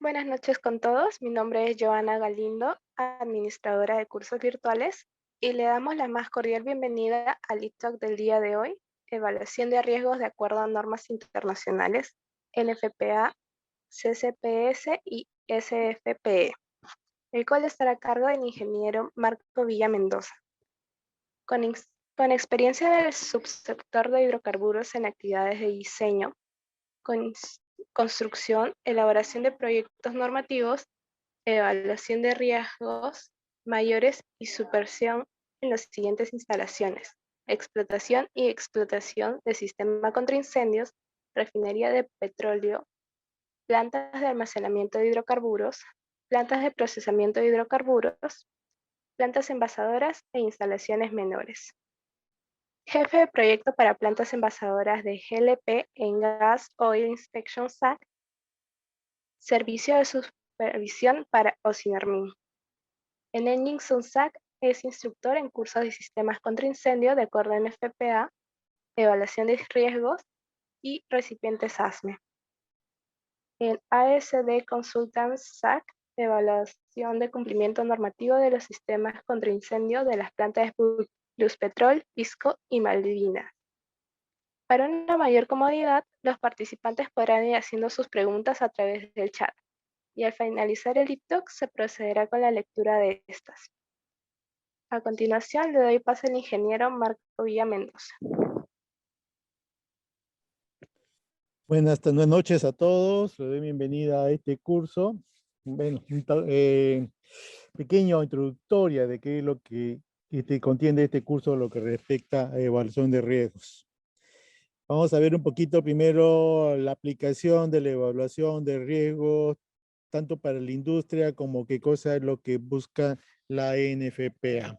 Buenas noches con todos. Mi nombre es Joana Galindo, administradora de cursos virtuales, y le damos la más cordial bienvenida al e-talk del día de hoy, Evaluación de riesgos de acuerdo a normas internacionales, NFPA, CCPS y SFPE, el cual estará a cargo del ingeniero Marco Villa Mendoza. Con experiencia del subsector de hidrocarburos en actividades de diseño, cons- construcción, elaboración de proyectos normativos, evaluación de riesgos mayores y supervisión en las siguientes instalaciones: explotación de sistema contra incendios, refinería de petróleo, plantas de almacenamiento de hidrocarburos, plantas de procesamiento de hidrocarburos, plantas envasadoras e instalaciones menores. Jefe de proyecto para plantas envasadoras de GLP en Gas Oil Inspection SAC, servicio de supervisión para Ocinermin. En Engine SAC es instructor en cursos de sistemas contra incendio de acuerdo a NFPA, evaluación de riesgos y recipientes ASME. En ASD Consultants SAC, evaluación de cumplimiento normativo de los sistemas contra incendio de las plantas de Pluspetrol, Pisco y Malvinas. Para una mayor comodidad, los participantes podrán ir haciendo sus preguntas a través del chat, y al finalizar el talk se procederá con la lectura de estas. A continuación, le doy paso al ingeniero Marco Villa Mendoza. Buenas noches a todos, les doy bienvenida a este curso. Bueno, pequeña introductoria de qué es lo que contiene este curso, lo que respecta a evaluación de riesgos. Vamos a ver un poquito primero la aplicación de la evaluación de riesgos, tanto para la industria como qué cosa es lo que busca la NFPA.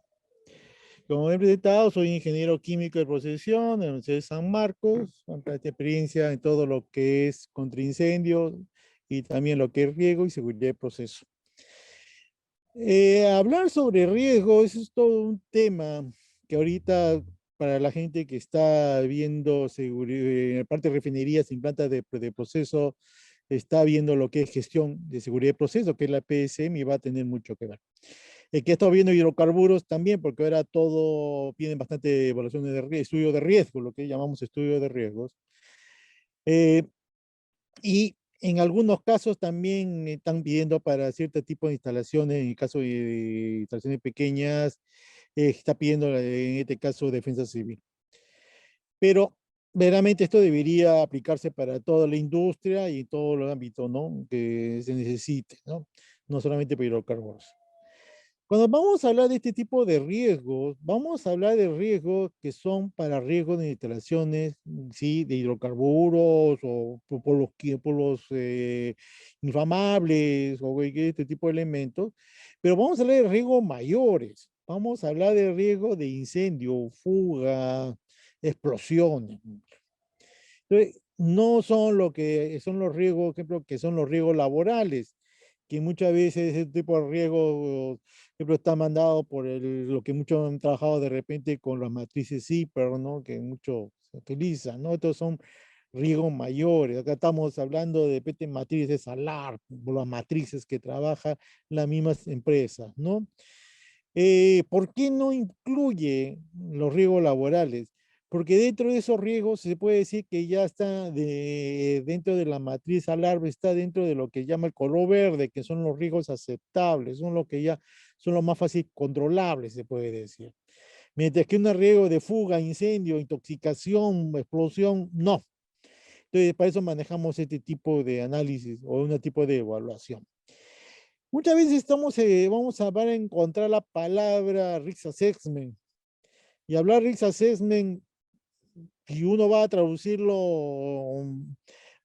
Como he presentado, soy ingeniero químico de procesión en la Universidad de San Marcos, con experiencia en todo lo que es contra incendios y también lo que es riesgo y seguridad de proceso. Hablar sobre riesgo, eso es todo un tema que ahorita para la gente que está viendo en la parte de refinerías y plantas de proceso, está viendo lo que es gestión de seguridad de proceso, que es la PSM, y va a tener mucho que ver. Que he estado viendo hidrocarburos también, porque ahora todo tiene bastante evaluaciones de estudio de riesgo, lo que llamamos estudio de riesgos. Y en algunos casos también están pidiendo para cierto tipo de instalaciones, en el caso de instalaciones pequeñas, está pidiendo en este caso defensa civil. Pero verdaderamente esto debería aplicarse para toda la industria y todo el ámbito, ¿no?, que se necesite, ¿no? No solamente para hidrocarburos. Cuando vamos a hablar de este tipo de riesgos, vamos a hablar de riesgos que son para riesgos de instalaciones, sí, de hidrocarburos o por los inflamables o este tipo de elementos, pero vamos a hablar de riesgos mayores. Vamos a hablar de riesgo de incendio, fuga, explosiones. Entonces, no son lo que son los riesgos, por ejemplo, que son los riesgos laborales, que muchas veces ese tipo de riesgos, por ejemplo, está mandado por lo que muchos han trabajado de repente con las matrices CIPER, ¿no?, que mucho se utilizan, ¿no? Estos son riesgos mayores. Acá estamos hablando de repente matrices SALAR, por las matrices que trabajan las mismas empresas, ¿no? ¿Por qué no incluye los riesgos laborales? Porque dentro de esos riesgos se puede decir que ya está dentro de la matriz alarma, está dentro de lo que llama el color verde, que son los riesgos aceptables, son los que ya son los más fácil controlables, se puede decir. Mientras que un riesgo de fuga, incendio, intoxicación, explosión, no. Entonces, para eso manejamos este tipo de análisis o un tipo de evaluación. Muchas veces van a encontrar la palabra risk assessment. Y hablar risk assessment, si uno va a traducirlo,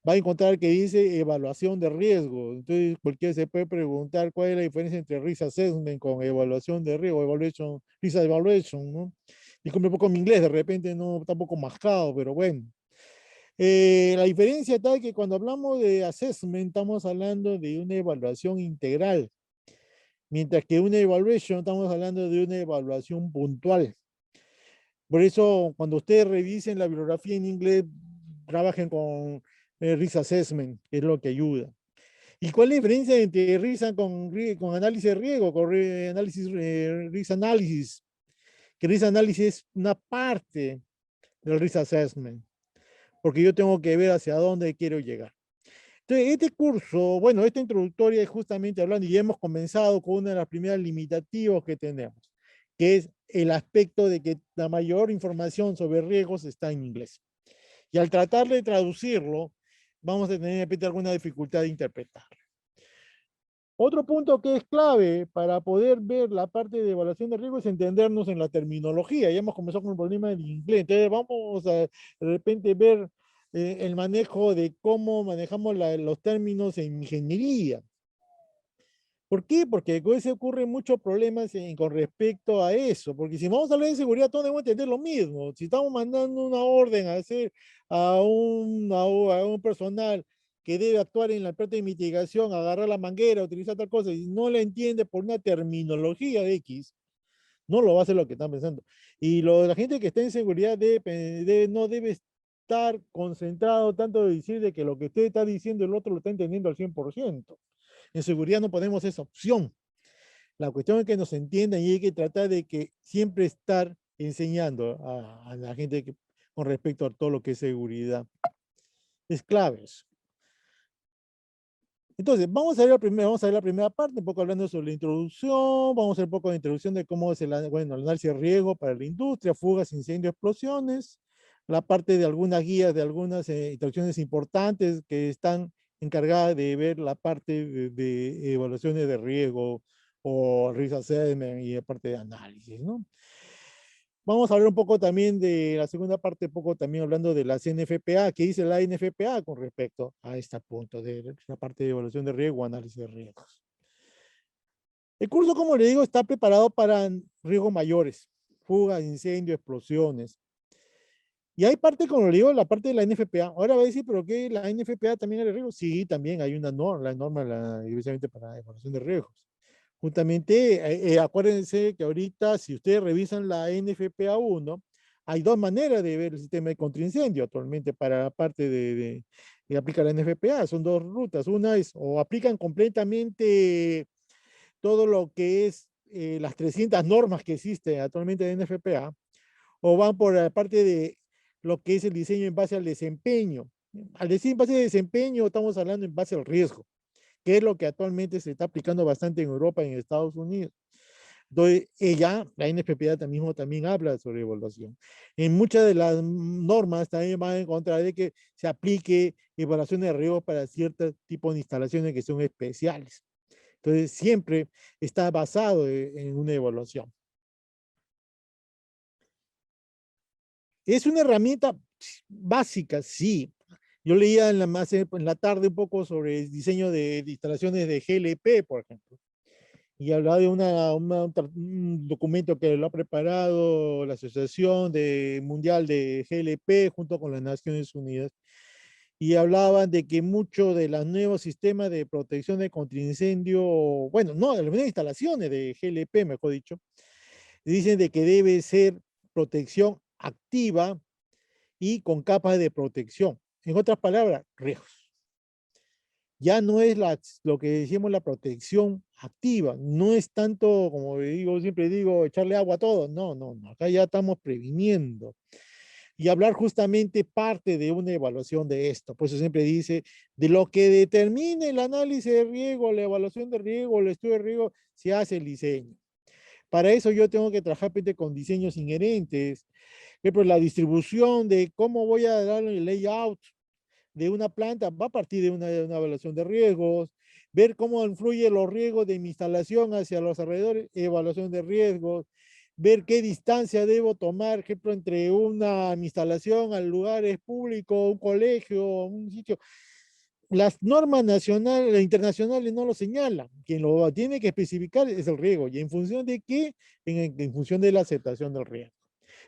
va a encontrar que dice evaluación de riesgo. Entonces, cualquiera se puede preguntar cuál es la diferencia entre risk assessment con evaluación de riesgo, risk evaluation, ¿no? Y como un poco mi inglés, de repente no está un poco mascado, pero bueno. La diferencia está que cuando hablamos de assessment, estamos hablando de una evaluación integral. Mientras que una evaluation, estamos hablando de una evaluación puntual. Por eso, cuando ustedes revisen la bibliografía en inglés, trabajen con risk assessment, que es lo que ayuda. ¿Y cuál es la diferencia entre RISA con análisis de riesgo, con risk análisis? Que risk análisis es una parte del risk assessment, porque yo tengo que ver hacia dónde quiero llegar. Entonces, este curso, bueno, esta introductoria es justamente hablando, y hemos comenzado con una de las primeras limitativas que tenemos, que es el aspecto de que la mayor información sobre riesgos está en inglés. Y al tratar de traducirlo, vamos a tener de repente alguna dificultad de interpretar. Otro punto que es clave para poder ver la parte de evaluación de riesgo es entendernos en la terminología. Ya hemos comenzado con el problema del inglés. Entonces vamos a de repente ver el manejo de cómo manejamos los términos en ingeniería. ¿Por qué? Porque a veces ocurren muchos problemas con respecto a eso. Porque si vamos a hablar de seguridad, todos debemos entender lo mismo. Si estamos mandando una orden a hacer a un personal que debe actuar en la parte de mitigación, agarrar la manguera, utilizar tal cosa, y no la entiende por una terminología de X, no lo va a hacer lo que están pensando. Y la gente que está en seguridad no debe estar concentrado tanto de decir de que lo que usted está diciendo el otro lo está entendiendo al 100%. En seguridad no ponemos esa opción. La cuestión es que nos entiendan y hay que tratar de que siempre estar enseñando a la gente con respecto a todo lo que es seguridad. Es clave eso. Entonces, vamos a ver la primera parte, un poco hablando sobre la introducción, vamos a hacer un poco de introducción de cómo es el análisis de riesgo para la industria, fugas, incendios, explosiones, la parte de algunas guías, de algunas instrucciones importantes que están encargadas de ver la parte de evaluaciones de riesgo o risk assessment y la parte de análisis, ¿no? Vamos a hablar un poco también de la segunda parte, un poco también hablando de las NFPA, qué dice la NFPA con respecto a este punto de la parte de evaluación de riesgo, análisis de riesgos. El curso, como le digo, está preparado para riesgos mayores, fugas, incendios, explosiones. Y hay parte, como le digo, la parte de la NFPA. Ahora va a decir, ¿pero qué? ¿La NFPA también es riesgo? Sí, también hay una norma, la norma evidentemente para evaluación de riesgos. Justamente, acuérdense que ahorita, si ustedes revisan la NFPA 1, hay dos maneras de ver el sistema de contraincendio actualmente para la parte de aplicar la NFPA. Son dos rutas. Una es, o aplican completamente todo lo que es las 300 normas que existen actualmente de NFPA, o van por la parte de lo que es el diseño en base al desempeño. Al decir en base al desempeño, estamos hablando en base al riesgo, que es lo que actualmente se está aplicando bastante en Europa y en Estados Unidos. Entonces, la NFPA también habla sobre evaluación. En muchas de las normas también van a encontrar de que se aplique evaluación de riesgo para ciertos tipos de instalaciones que son especiales. Entonces, siempre está basado en una evaluación. Es una herramienta básica, sí. Yo leía en la tarde un poco sobre el diseño de instalaciones de GLP, por ejemplo. Y hablaba de un documento que lo ha preparado la Asociación Mundial de GLP junto con las Naciones Unidas. Y hablaban de que muchos de los nuevos sistemas de protección contra incendio, bueno, no, de las nuevas instalaciones de GLP, mejor dicho, dicen de que debe ser protección activa y con capas de protección. En otras palabras, riesgos. Ya no es lo que decimos la protección activa, no es tanto, como digo, siempre digo, echarle agua a todo, no, no, no, acá ya estamos previniendo. Y hablar justamente parte de una evaluación de esto, por eso siempre dice, de lo que determine el análisis de riesgo, la evaluación de riesgo, el estudio de riesgo, se hace el diseño. Para eso yo tengo que trabajar con diseños inherentes, por ejemplo, la distribución de cómo voy a dar el layout de una planta va a partir de una evaluación de riesgos, ver cómo influye los riesgos de mi instalación hacia los alrededores, evaluación de riesgos, ver qué distancia debo tomar, por ejemplo, entre una instalación al lugar público, un colegio, un sitio. Las normas nacionales e internacionales no lo señalan. Quien lo tiene que especificar es el riesgo. ¿Y en función de qué? En función de la aceptación del riesgo.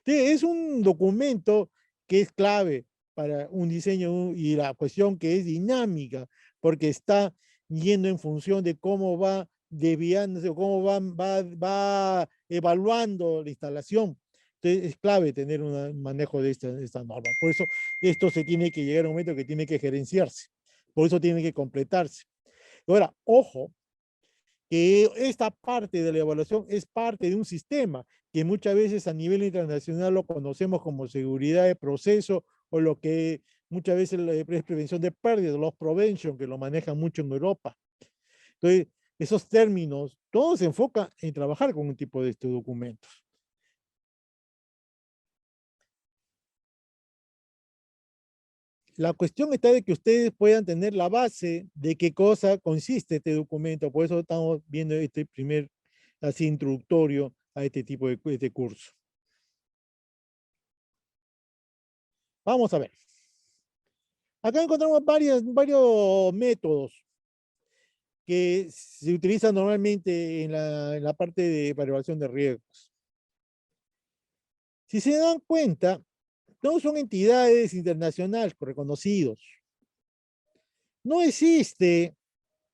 Entonces, es un documento que es clave para un diseño y la cuestión que es dinámica, porque está yendo en función de cómo va desviándose o cómo va evaluando la instalación. Entonces, es clave tener un manejo de esta norma. Por eso, esto se tiene que llegar a un momento que tiene que gerenciarse. Por eso tiene que completarse. Ahora, ojo, que esta parte de la evaluación es parte de un sistema que muchas veces a nivel internacional lo conocemos como seguridad de proceso o lo que muchas veces es prevención de pérdidas, loss prevention, que lo manejan mucho en Europa. Entonces, esos términos, todo se enfoca en trabajar con un tipo de estos documentos. La cuestión está de que ustedes puedan tener la base de qué cosa consiste este documento. Por eso estamos viendo este primer así introductorio a este tipo de este curso. Vamos a ver. Acá encontramos varios métodos que se utilizan normalmente en la parte de evaluación de riesgos. Si se dan cuenta, no son entidades internacionales reconocidos. No existe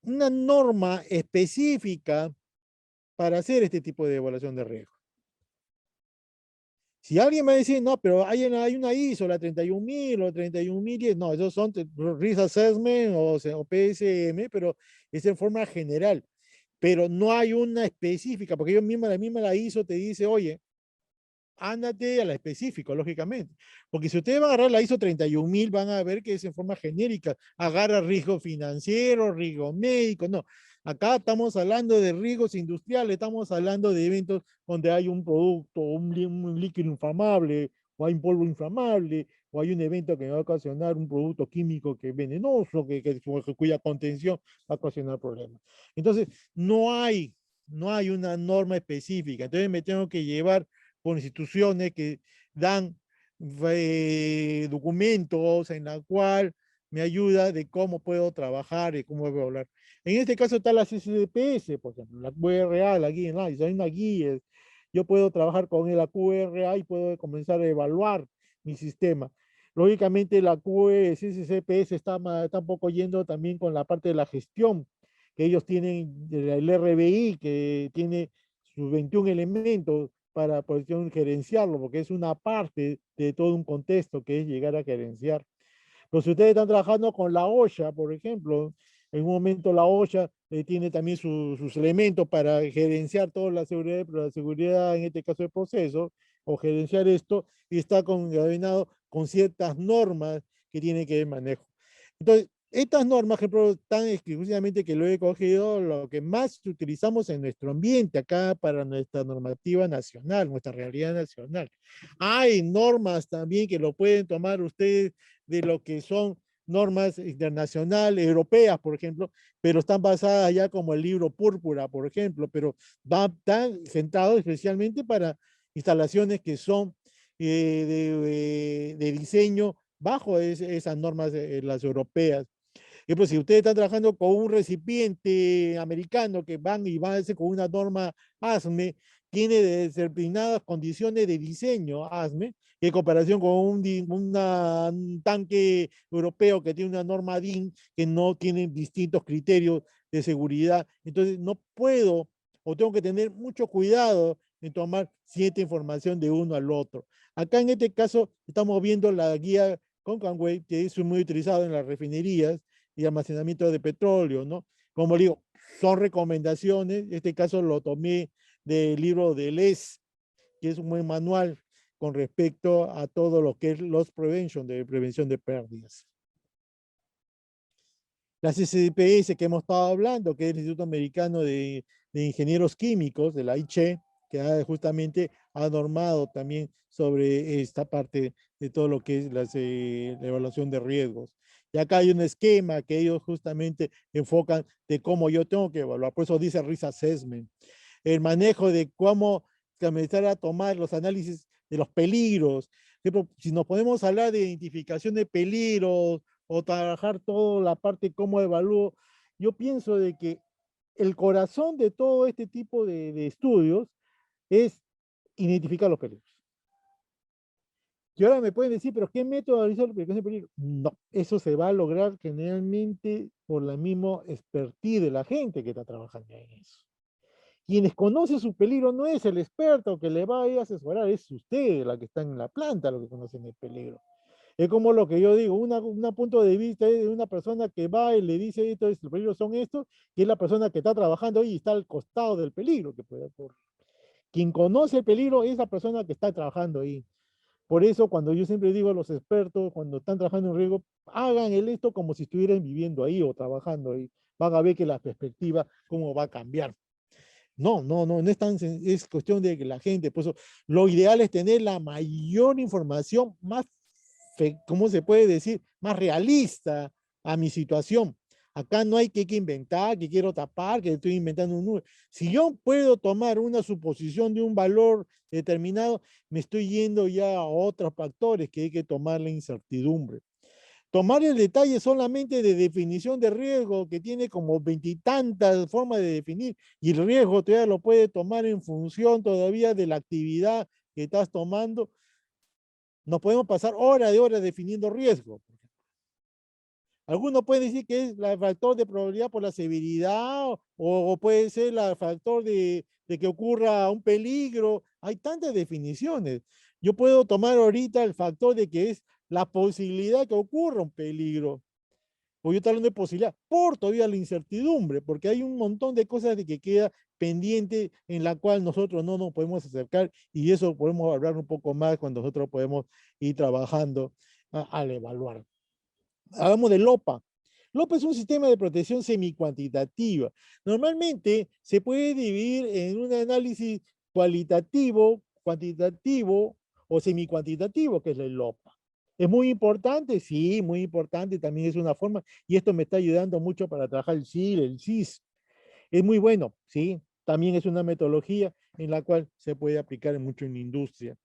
una norma específica para hacer este tipo de evaluación de riesgo. Si alguien me dice, no, pero hay una ISO, la 31000 o 31010, no, esos son Risk Assessment o PSM, pero es en forma general. Pero no hay una específica, porque la misma la ISO te dice, oye, ándate a la específica, lógicamente. Porque si ustedes van a agarrar la ISO 31000, van a ver que es en forma genérica. Agarra riesgo financiero, riesgo médico, no. Acá estamos hablando de riesgos industriales, estamos hablando de eventos donde hay un producto, un líquido inflamable, o hay un polvo inflamable, o hay un evento que va a ocasionar un producto químico que es venenoso, cuya contención va a ocasionar problemas. Entonces, no hay una norma específica. Entonces, me tengo que llevar por instituciones que dan documentos en la cual me ayuda de cómo puedo trabajar y cómo puedo hablar. En este caso está la CCDPS, por ejemplo, la QRA, la guía análisis, hay una guía. Yo puedo trabajar con la QRA y puedo comenzar a evaluar mi sistema. Lógicamente la CCCPS está un poco yendo también con la parte de la gestión, que ellos tienen el RBI, que tiene sus 21 elementos para poder gerenciarlo, porque es una parte de todo un contexto que es llegar a gerenciar. Pero si ustedes están trabajando con la OSHA, por ejemplo, en un momento la OSHA tiene también sus elementos para gerenciar toda la seguridad en este caso de proceso, o gerenciar esto, y está coordinado con ciertas normas que tienen que ver manejo. Entonces, estas normas, por ejemplo, tan exclusivamente que lo he cogido, lo que más utilizamos en nuestro ambiente acá para nuestra normativa nacional, nuestra realidad nacional. Hay normas también que lo pueden tomar ustedes de lo que son normas internacionales, europeas, por ejemplo, pero están basadas ya como el libro Púrpura, por ejemplo, pero están centrados especialmente para instalaciones que son de diseño bajo esas normas, las europeas. Ejemplo, si ustedes están trabajando con un recipiente americano que van a hacer con una norma ASME, tiene determinadas condiciones de diseño ASME, en comparación con un tanque europeo que tiene una norma DIN que no tiene distintos criterios de seguridad. Entonces, no puedo o tengo que tener mucho cuidado en tomar cierta información de uno al otro. Acá en este caso estamos viendo la guía Concanway, que es muy utilizado en las refinerías y almacenamiento de petróleo, ¿no? Como digo, son recomendaciones. En este caso lo tomé del libro de Les, que es un buen manual con respecto a todo lo que es loss prevention, de prevención de pérdidas. La CCDPS que hemos estado hablando, que es el Instituto Americano de Ingenieros Químicos, de la ICHE, que justamente ha normado también sobre esta parte de todo lo que es la evaluación de riesgos. Y acá hay un esquema que ellos justamente enfocan de cómo yo tengo que evaluar. Por eso dice Risk Assessment. El manejo de cómo comenzar a tomar los análisis de los peligros. Por ejemplo, si nos podemos hablar de identificación de peligros o trabajar toda la parte cómo evalúo, yo pienso de que el corazón de todo este tipo de estudios es identificar los peligros. Y ahora me pueden decir, pero ¿qué método realiza la prevención de peligro? No, eso se va a lograr generalmente por la misma expertise de la gente que está trabajando en eso. Quienes conocen su peligro no es el experto que le va a ir a asesorar, es usted la que está en la planta lo que conocen el peligro. Es como lo que yo digo, un punto de vista de una persona que va y le dice esto, los peligros son estos, y es la persona que está trabajando ahí y está al costado del peligro que puede ocurrir. Quien conoce el peligro es la persona que está trabajando ahí. Por eso, cuando yo siempre digo a los expertos, cuando están trabajando en riesgo, hagan el esto como si estuvieran viviendo ahí o trabajando ahí. Van a ver que la perspectiva, cómo va a cambiar. No es tan, es cuestión de que la gente, pues lo ideal es tener la mayor información, más, ¿cómo se puede decir? Más realista a mi situación. Acá no hay que inventar, que quiero tapar, que estoy inventando un número. Si yo puedo tomar una suposición de un valor determinado, me estoy yendo ya a otros factores que hay que tomar la incertidumbre. Tomar el detalle solamente de definición de riesgo, que tiene como veintitantas formas de definir, y el riesgo todavía lo puede tomar en función todavía de la actividad que estás tomando. Nos podemos pasar horas de horas definiendo riesgo. Algunos pueden decir que es el factor de probabilidad por la severidad o puede ser el factor de que ocurra un peligro. Hay tantas definiciones. Yo puedo tomar ahorita el factor de que es la posibilidad que ocurra un peligro. Pues yo estoy hablando de posibilidad por todavía la incertidumbre, porque hay un montón de cosas de que queda pendiente en la cual nosotros no nos podemos acercar y eso podemos hablar un poco más cuando nosotros podemos ir trabajando al evaluar. Hablamos de LOPA. LOPA es un sistema de protección semicuantitativa. Normalmente se puede dividir en un análisis cualitativo, cuantitativo o semicuantitativo, que es el LOPA. ¿Es muy importante? Sí, muy importante. También es una forma, y esto me está ayudando mucho para trabajar el SIL, el CIS. Es muy bueno, sí. También es una metodología en la cual se puede aplicar mucho en la industria.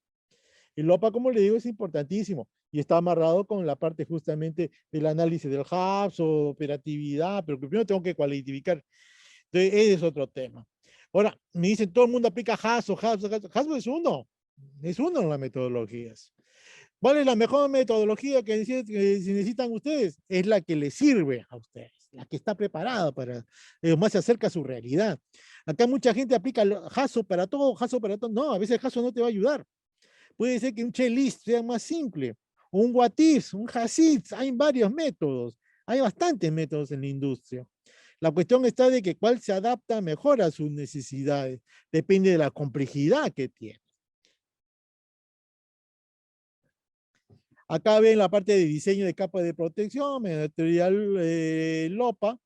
El LOPA, como le digo, es importantísimo y está amarrado con la parte justamente del análisis del HAPS o operatividad, pero primero tengo que cualificar. Entonces, ese es otro tema. Ahora, me dicen, todo el mundo aplica HAPS o HAPS. HAPS es uno de las metodologías. ¿Cuál es la mejor metodología que necesitan ustedes? Es la que les sirve a ustedes, la que está preparada para, más se acerca a su realidad. Acá mucha gente aplica JASO para todo, JASO para todo. No, a veces JASO no te va a ayudar. Puede ser que un checklist sea más simple, o un what if, un HASIT, hay varios métodos, hay bastantes métodos en la industria. La cuestión está de que cuál se adapta mejor a sus necesidades, depende de la complejidad que tiene. Acá ven la parte de diseño de capa de protección, material LOPA,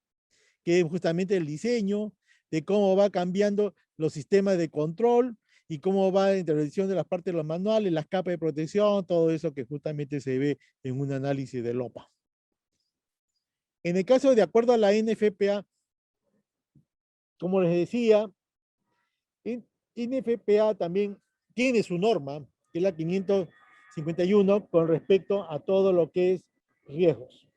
que es justamente el diseño de cómo va cambiando los sistemas de control y cómo va la intervención de las partes de los manuales, las capas de protección, todo eso que justamente se ve en un análisis de LOPA. En el caso de acuerdo a la NFPA, como les decía, NFPA también tiene su norma, que es la 551, con respecto a todo lo que es riesgos.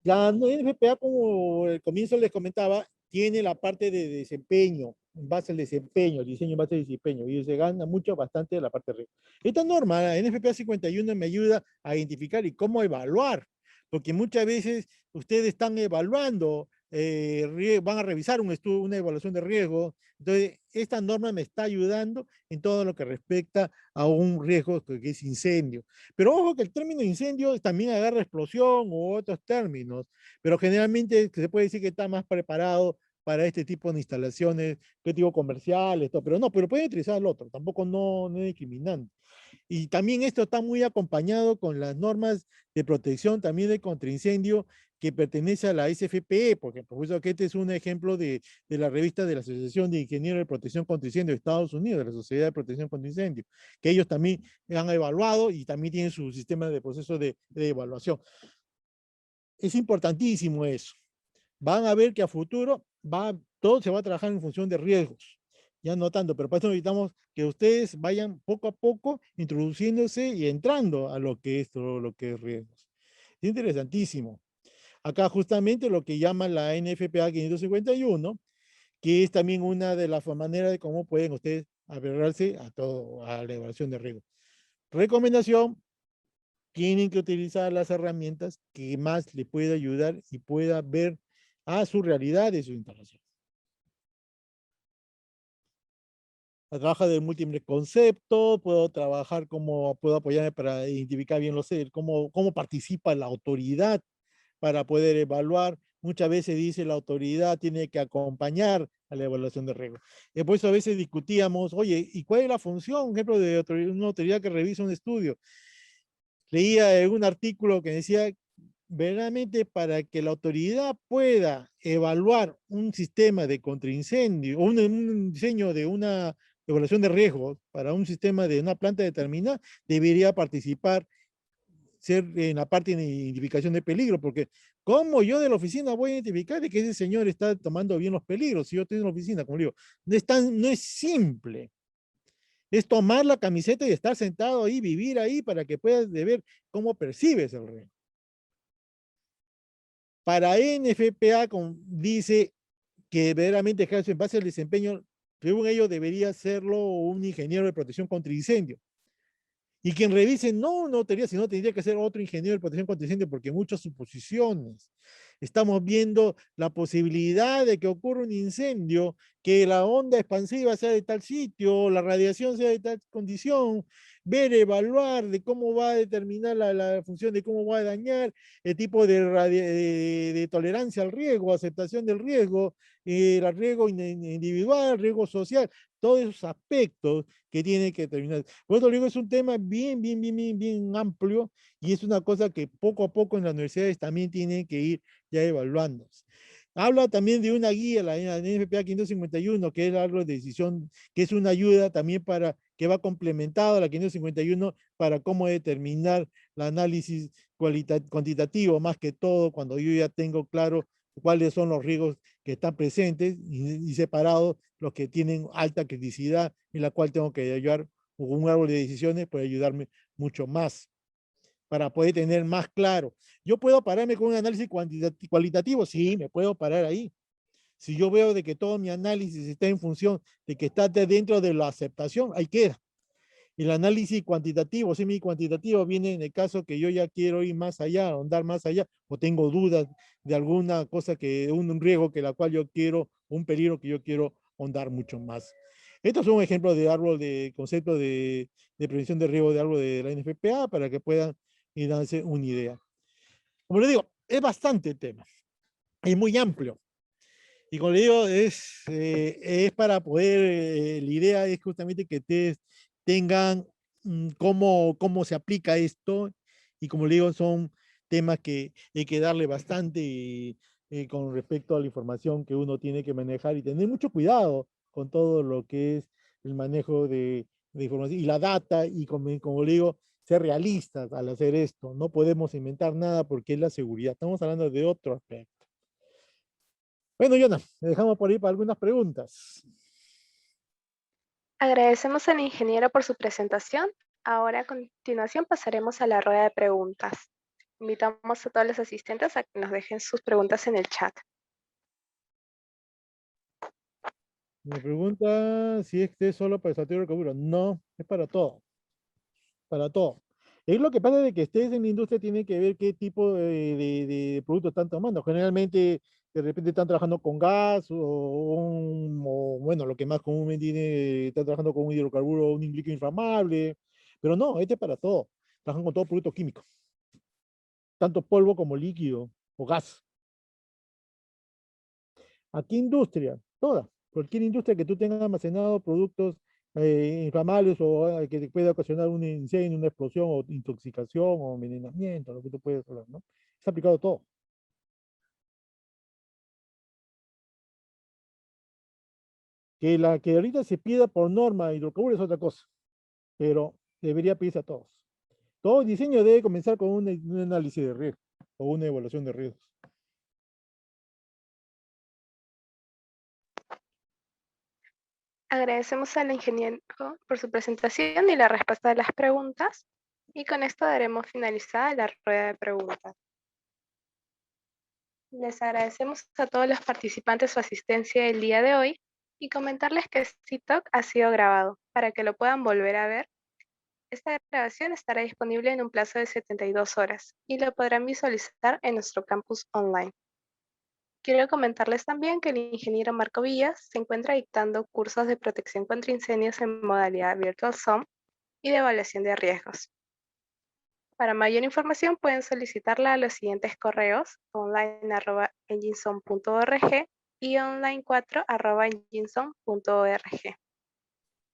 La NFPA, como al comienzo les comentaba, tiene la parte de desempeño, en base al desempeño, el diseño en base al desempeño, y se gana mucho, bastante de la parte de riesgo. Esta norma, la NFPA 51, me ayuda a identificar y cómo evaluar, porque muchas veces ustedes están evaluando, van a revisar un estudio, una evaluación de riesgo, entonces esta norma me está ayudando en todo lo que respecta a un riesgo que es incendio. Pero ojo que el término incendio también agarra explosión u otros términos, pero generalmente se puede decir que está más preparado para este tipo de instalaciones, que tipo comerciales, todo, pero no, pero pueden utilizar el otro, tampoco no es discriminante. Y también esto está muy acompañado con las normas de protección también de contraincendio que pertenece a la SFPE, porque por supuesto que este es un ejemplo de la revista de la Asociación de Ingenieros de Protección contra Incendio de Estados Unidos, de la Sociedad de Protección contra Incendio, que ellos también han evaluado y también tienen su sistema de proceso de evaluación. Es importantísimo eso. Van a ver que a futuro todo se va a trabajar en función de riesgos. Ya no tanto, pero para eso necesitamos que ustedes vayan poco a poco introduciéndose y entrando a lo que es todo lo que es riesgos. Es interesantísimo. Acá justamente lo que llama la NFPA 551, que es también una de las maneras de cómo pueden ustedes aferrarse a la evaluación de riesgo. Recomendación, tienen que utilizar las herramientas que más le pueda ayudar y pueda ver a su realidad de su instalación. trabajar de múltiples conceptos, puedo trabajar como, puedo apoyarme para identificar bien cómo participa la autoridad para poder evaluar. Muchas veces dice la autoridad tiene que acompañar a la evaluación de riesgo. Por eso a veces discutíamos, oye, ¿y cuál es la función, por ejemplo, de una autoridad que revisa un estudio? Leía un artículo que decía, verdaderamente para que la autoridad pueda evaluar un sistema de contraincendio o un diseño de una evaluación de riesgos para un sistema de una planta determinada, debería participar, ser en la parte de identificación de peligro, porque ¿cómo yo de la oficina voy a identificar de que ese señor está tomando bien los peligros? Si yo estoy en la oficina, como digo, no es simple. Es tomar la camiseta y estar sentado ahí, vivir ahí, para que puedas ver cómo percibes el riesgo. Para NFPA dice que verdaderamente ejerce en base al desempeño, según ello debería serlo un ingeniero de protección contra incendio. Y quien revise, no tendría, sino tendría que ser otro ingeniero de protección contra incendio, porque muchas suposiciones. Estamos viendo la posibilidad de que ocurra un incendio, que la onda expansiva sea de tal sitio, la radiación sea de tal condición, ver, evaluar de cómo va a determinar la función, de cómo va a dañar, el tipo de tolerancia al riesgo, aceptación del riesgo, el riesgo individual, riesgo social, todos esos aspectos que tiene que determinar. Por eso digo, es un tema bien amplio, y es una cosa que poco a poco en las universidades también tienen que ir ya evaluándose. Habla también de una guía, la NFPA 551, que es algo de decisión, que es una ayuda también que va complementado a la 551 para cómo determinar el análisis cuantitativo, más que todo cuando yo ya tengo claro cuáles son los riesgos que están presentes y separados los que tienen alta criticidad, en la cual tengo que ayudar un árbol de decisiones para ayudarme mucho más, para poder tener más claro. Yo puedo pararme con un análisis cualitativo, sí, me puedo parar ahí. Si yo veo de que todo mi análisis está en función de que está dentro de la aceptación, ahí queda. El análisis cuantitativo, semi-cuantitativo, viene en el caso que yo ya quiero ir más allá, ahondar más allá, o tengo dudas de alguna cosa, un riesgo que la cual yo quiero, un peligro que yo quiero ahondar mucho más. Estos son ejemplos de árbol de concepto de prevención de riesgo de árbol de la NFPA para que puedan ir dándose una idea. Como le digo, es bastante tema, es muy amplio. Y como le digo, es para poder, la idea es justamente que ustedes tengan cómo se aplica esto, y como le digo, son temas que hay que darle bastante con respecto a la información que uno tiene que manejar, y tener mucho cuidado con todo lo que es el manejo de información y la data, y como le digo, ser realistas al hacer esto. No podemos inventar nada porque es la seguridad. Estamos hablando de otro aspecto. Bueno, Yona, le dejamos por ahí para algunas preguntas. Agradecemos al ingeniero por su presentación. Ahora a continuación pasaremos a la rueda de preguntas. Invitamos a todos los asistentes a que nos dejen sus preguntas en el chat. Me pregunta si es solo para el saltero de carburos. No, es para todo. Para todo. Es lo que pasa de que estés en la industria, tiene que ver qué tipo de productos están tomando. Generalmente, de repente están trabajando con gas bueno, lo que más comúnmente están trabajando con un hidrocarburo o un líquido inflamable. Pero no, este es para todo. Trabajan con todo producto químico, tanto polvo como líquido o gas. ¿A qué industria? Toda. Cualquier industria que tú tengas almacenado productos inflamables o que te pueda ocasionar un incendio, una explosión o intoxicación o envenenamiento, lo que tú puedes hablar, ¿no? Es aplicado a todo. Que ahorita se pida por norma hidrocarburos es otra cosa, pero debería pedirse a todos. Todo diseño debe comenzar con un análisis de riesgo o una evaluación de riesgos. Agradecemos al ingeniero por su presentación y la respuesta de las preguntas. Y con esto daremos finalizada la rueda de preguntas. Les agradecemos a todos los participantes su asistencia el día de hoy y comentarles que este talk ha sido grabado para que lo puedan volver a ver. Esta grabación estará disponible en un plazo de 72 horas y lo podrán visualizar en nuestro campus online. Quiero comentarles también que el ingeniero Marco Villas se encuentra dictando cursos de protección contra incendios en modalidad Virtual Zone y de evaluación de riesgos. Para mayor información pueden solicitarla a los siguientes correos: online@enginezone.org y online4@enginezone.org.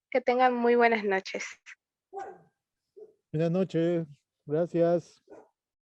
Que tengan muy buenas noches. Buenas noches. Gracias.